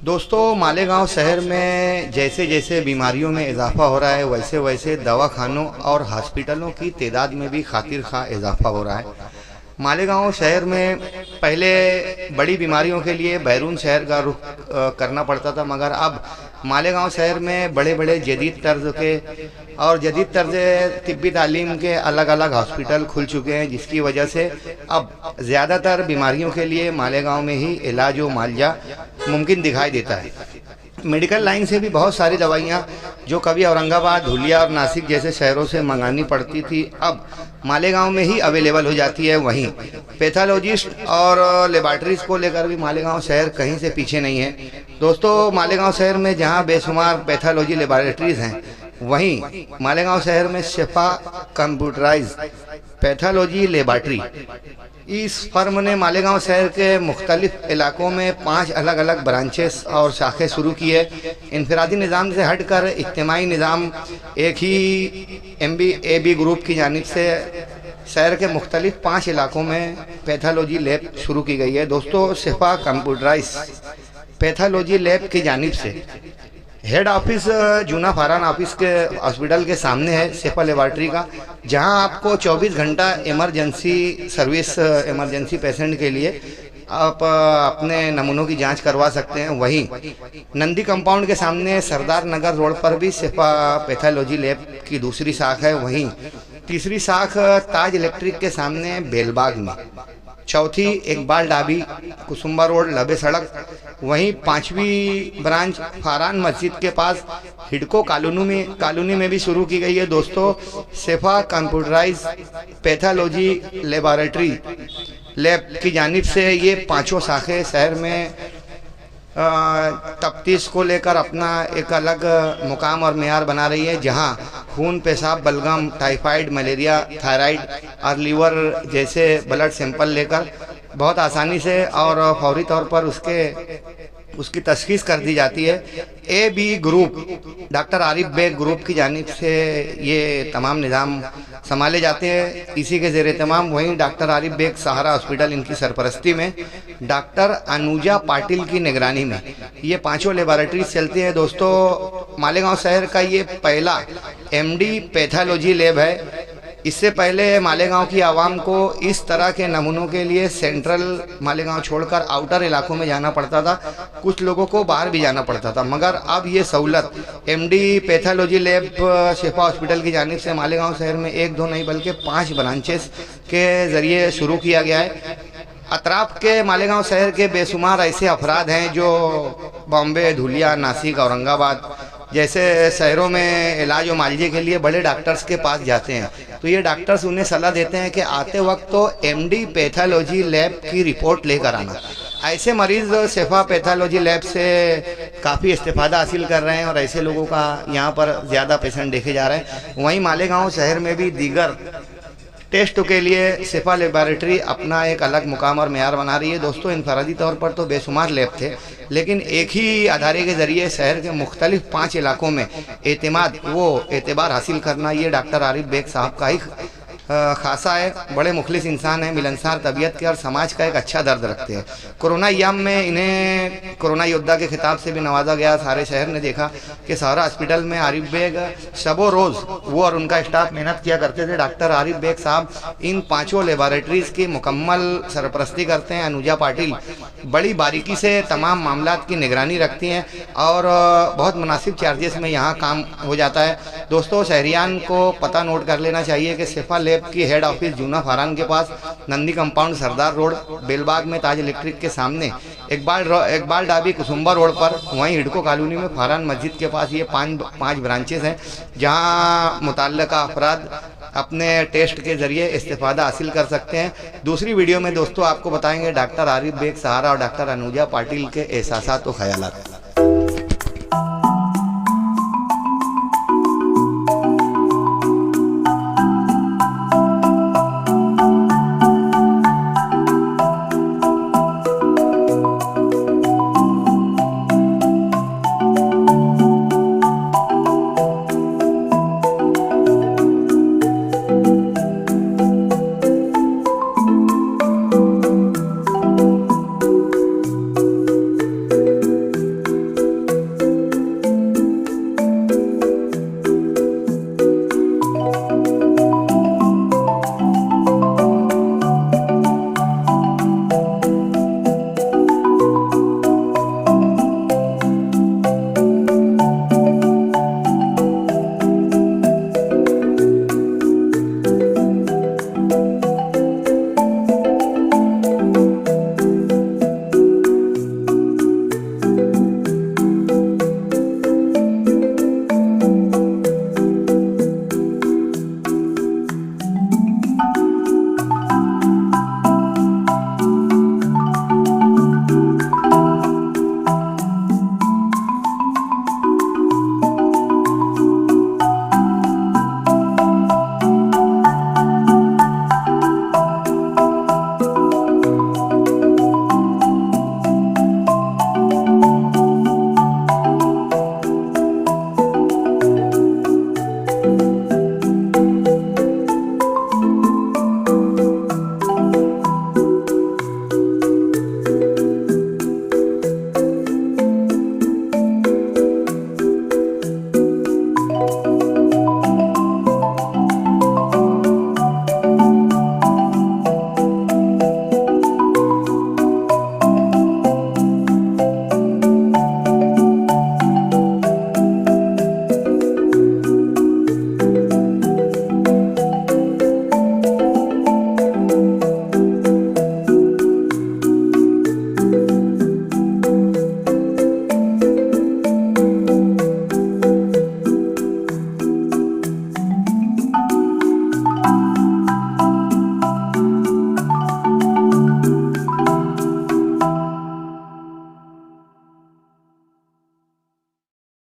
दोस्तों, मालेगांव शहर में जैसे जैसे बीमारियों में इजाफा हो रहा है वैसे वैसे दवाखानों और हॉस्पिटलों की तादाद में भी खातिर खा इजाफा हो रहा है। मालेगांव शहर में पहले बड़ी बीमारियों के लिए बैरून शहर का रुख करना पड़ता था, मगर अब मालेगांव शहर में बड़े बड़े जदीद तर्ज के और जदीद तर्ज तिब्बी तालीम के अलग अलग हॉस्पिटल खुल चुके हैं, जिसकी वजह से अब ज़्यादातर बीमारियों के लिए मालेगांव में ही इलाज व मुआवजा मुमकिन दिखाई देता है। मेडिकल लाइन से भी बहुत सारी दवाइयाँ जो कभी औरंगाबाद, धुलिया और नासिक जैसे शहरों से मंगानी पड़ती थी, अब मालेगांव में ही अवेलेबल हो जाती है। वहीं पैथोलॉजिस्ट और लेबॉर्ट्रीज को लेकर भी मालेगांव शहर कहीं से पीछे नहीं है। दोस्तों, मालेगांव शहर में जहां बेशुमार पैथोलॉजी लेबॉर्ट्रीज हैं, वहीं मालेगांव शहर में शिफा कंप्यूटराइज पैथोलॉजी लेबॉर्ट्री, इस फर्म ने मालेगांव शहर के मुख्तलिफ इलाकों में 5 अलग अलग ब्रांचेस और शाखें शुरू की है। इनफरादी निज़ाम से हटकर इज्तिमाई निज़ाम एक ही MBAB ग्रुप की जानिब से शहर के मुख्तलिफ 5 इलाकों में पैथोलॉजी लैब शुरू की गई है। दोस्तों, शिफा कंप्यूटराइज पैथोलॉजी लैब की जानिब से हेड ऑफिस जूना फारान ऑफिस के हॉस्पिटल के सामने है शिफा लेबॉर्ट्री का, जहां आपको 24 घंटा इमरजेंसी सर्विस, इमरजेंसी पेशेंट के लिए आप अपने नमूनों की जांच करवा सकते हैं। वहीं नंदी कंपाउंड के सामने सरदार नगर रोड पर भी शिफा पैथोलॉजी लैब की दूसरी शाख है। वहीं तीसरी शाख ताज इलेक्ट्रिक के सामने बेलबाग में, चौथी इकबाल डाबी कुसुम्बा रोड लबे सड़क, वहीं 5वीं ब्रांच फारान मस्जिद के पास हिडको कॉलोनी में भी शुरू की गई है। दोस्तों, शिफा कंप्यूटराइज पैथोलॉजी लेबॉरेटरी लैब की जानिब से ये 5 शाखें शहर में तफ्तीश को लेकर अपना एक अलग मुकाम और मेयार बना रही है, जहां खून, पेशाब, बलगम, टाइफाइड, मलेरिया, थायराइड और लीवर जैसे ब्लड सैंपल लेकर बहुत आसानी से और फौरी तौर पर उसकी तशखीस कर दी जाती है। AB group, doctor Arif Baig group की जानिब से ये तमाम निज़ाम संभाले जाते हैं, इसी के ज़ेर तमाम। वहीं डॉक्टर आरिफ बेग सहारा हॉस्पिटल, इनकी सरपरस्ती में डॉक्टर अनुजा पाटिल की निगरानी में ये 5 लेबॉरेटरीज चलती हैं। दोस्तों, मालेगांव शहर का ये पहला MD पैथोलॉजी लैब है। इससे पहले मालेगांव की आवाम को इस तरह के नमूनों के लिए सेंट्रल मालेगांव छोड़कर आउटर इलाकों में जाना पड़ता था, कुछ लोगों को बाहर भी जाना पड़ता था, मगर अब ये सहूलत MD पैथोलॉजी लैब शिफा हॉस्पिटल की जानिब से मालेगांव शहर में 1-2 नहीं बल्कि 5 ब्रांचेस के ज़रिए शुरू किया गया है। अतराफ के मालेगांव शहर के बेशुमार ऐसे अफराद हैं जो बॉम्बे, धुलिया, नासिक, औरंगाबाद जैसे शहरों में इलाज और मुआवजे के लिए बड़े डॉक्टर्स के पास जाते हैं, तो ये डॉक्टर्स उन्हें सलाह देते हैं कि आते वक्त तो MD पैथोलॉजी लैब की रिपोर्ट लेकर आना। ऐसे मरीज़ शिफा पैथोलॉजी लैब से काफ़ी इस्तेफादा हासिल कर रहे हैं और ऐसे लोगों का यहाँ पर ज़्यादा पेशेंट देखे जा रहे हैं। वहीं मालेगांव शहर में भी दीगर टेस्ट के लिए शिफा लेबॉरेटरी अपना एक अलग मुकाम और मेयार बना रही है। दोस्तों, इनफरादी तौर पर तो बेशुमार लैब थे, लेकिन एक ही अदारे के ज़रिए शहर के मुख्तलिफ 5 इलाकों में एतबार हासिल करना, ये डॉक्टर आरिफ बेग साहब का ही खासा है। बड़े मुखलिस इंसान हैं, मिलनसार तबीयत के और समाज का एक अच्छा दर्द रखते हैं। कोरोना याम में इन्हें कोरोना योद्धा के खिताब से भी नवाजा गया। सारे शहर ने देखा कि सहारा हॉस्पिटल में आरिफ बेग शबो रोज़ वो और उनका स्टाफ मेहनत किया करते थे। डॉक्टर आरिफ बेग साहब इन 5 लेबॉरेटरीज़ की मुकम्मल सरपरस्ती करते हैं। अनुजा पाटिल बड़ी बारीकी से तमाम मामलात की निगरानी रखती हैं और बहुत मुनासिब चार्जेस में यहाँ काम हो जाता है। दोस्तों, शहरियान को पता नोट कर लेना चाहिए कि शिफा लैब की हेड ऑफिस जूना फारान के पास, नंदी कंपाउंड सरदार रोड, बेलबाग में ताज इलेक्ट्रिक के सामने, इकबाल डाबी कुसुम्बा रोड पर, वहीं हिडको कॉलोनी में फारान मस्जिद के पास ये 5 ब्रांचेस हैं, जहां मुतल्लिका अफराद अपने टेस्ट के ज़रिए इस्तेफादा हासिल कर सकते हैं। दूसरी वीडियो में दोस्तों आपको बताएंगे डॉक्टर आरिफ बेग सहारा और डॉक्टर अनुजा पाटिल के एहसासात और ख्यालात।